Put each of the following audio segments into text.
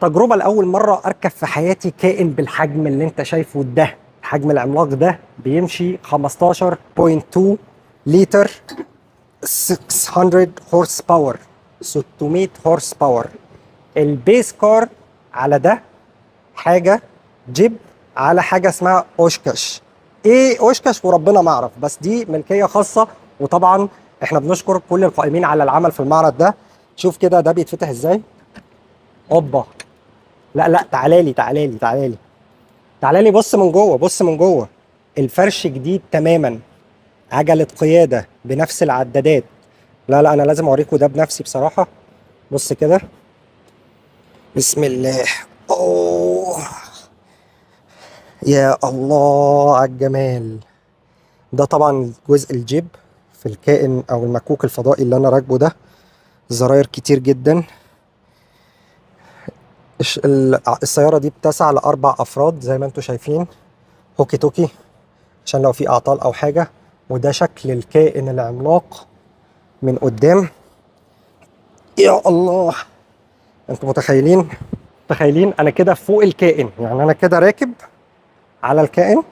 تجربة لأول مرة أركب في حياتي كائن بالحجم اللي أنت شايفه ده. الحجم العملاق ده بيمشي 15.2 لتر، 600 هورس باور، 600 هورس باور. البيس كار على ده حاجة جيب على حاجة اسمها أوشكش. إيه أوشكش وربنا ما أعرف، بس دي ملكية خاصة. وطبعا إحنا بنشكر كل القائمين على العمل في المعرض ده. شوف كده ده بيتفتح إزاي. أوبا، لا لا، تعالى لي بص من جوه، بص من جوه. الفرش جديد تماما، عجلة قيادة بنفس العدادات. لا لا، انا لازم اوريكم ده بنفسي بصراحة. بص كده، بسم الله. اوه يا الله على الجمال. ده طبعا جزء الجيب في الكائن او المكوك الفضائي اللي انا راكبه ده. زراير كتير جدا. السيارة دي بتسع لأربع أفراد زي ما انتم شايفين. هوكي توكي عشان لو في أعطال أو حاجة. وده شكل الكائن العملاق من قدام. يا الله، انتوا متخيلين انا كده فوق الكائن، يعني انا كده راكب على الكائن.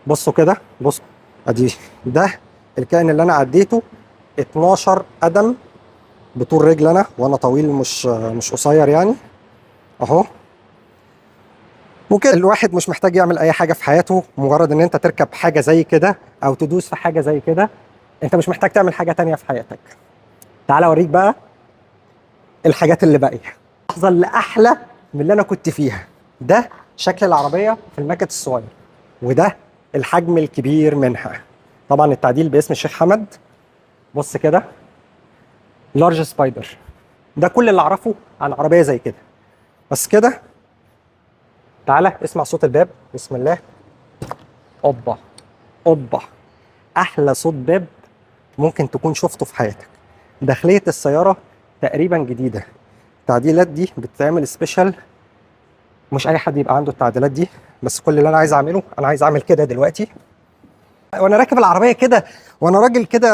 بصوا كده، بصوا ادي ده الكائن اللي انا عديته. 12 قدم بطول رجل انا، وانا طويل مش قصير يعني. اهو. ممكن الواحد مش محتاج يعمل اي حاجه في حياته، مجرد ان انت تركب حاجه زي كده او تدوس في حاجه زي كده. انت مش محتاج تعمل حاجه تانية في حياتك. تعال اوريك بقى الحاجات اللي باقيه. اللحظه اللي احلى من اللي انا كنت فيها. ده شكل العربيه في الماكت الصغير، وده الحجم الكبير منها. طبعا التعديل باسم الشيخ حمد. بص كده، لارج سبايدر. ده كل اللي اعرفه عن عربيه زي كده. بس كده. تعالى اسمع صوت الباب. بسم الله. اوبا، اوبا، احلى صوت باب ممكن تكون شفته في حياتك. داخليه السياره تقريبا جديده. التعديلات دي بتتعمل سبيشال، مش اي حد يبقى عنده التعديلات دي. بس كل اللي انا عايز اعمله، انا عايز اعمل كده دلوقتي وانا راكب العربيه كده، وانا راجل كده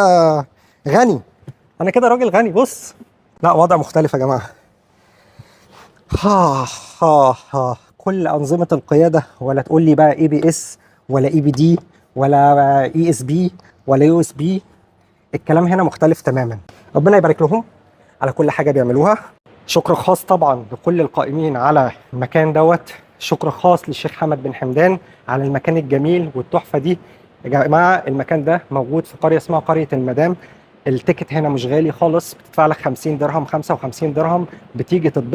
غني. انا كده راجل غني. بص، لا وضع مختلف يا جماعه. ها ها، كل انظمه القياده، ولا تقول لي بقى اي بي اس ولا اي بي دي ولا اي اس بي ولا يو اس بي. الكلام هنا مختلف تماما. ربنا يبارك لهم على كل حاجه بيعملوها. شكر خاص طبعا لكل القائمين على المكان دوت. شكر خاص للشيخ حمد بن حمدان على المكان الجميل والتحفه دي. يا جماعه المكان ده موجود في قريه اسمها قريه المدام. التيكت هنا مش غالي خالص، بتدفع لك 50 درهم 55 درهم، بتيجي تتبسط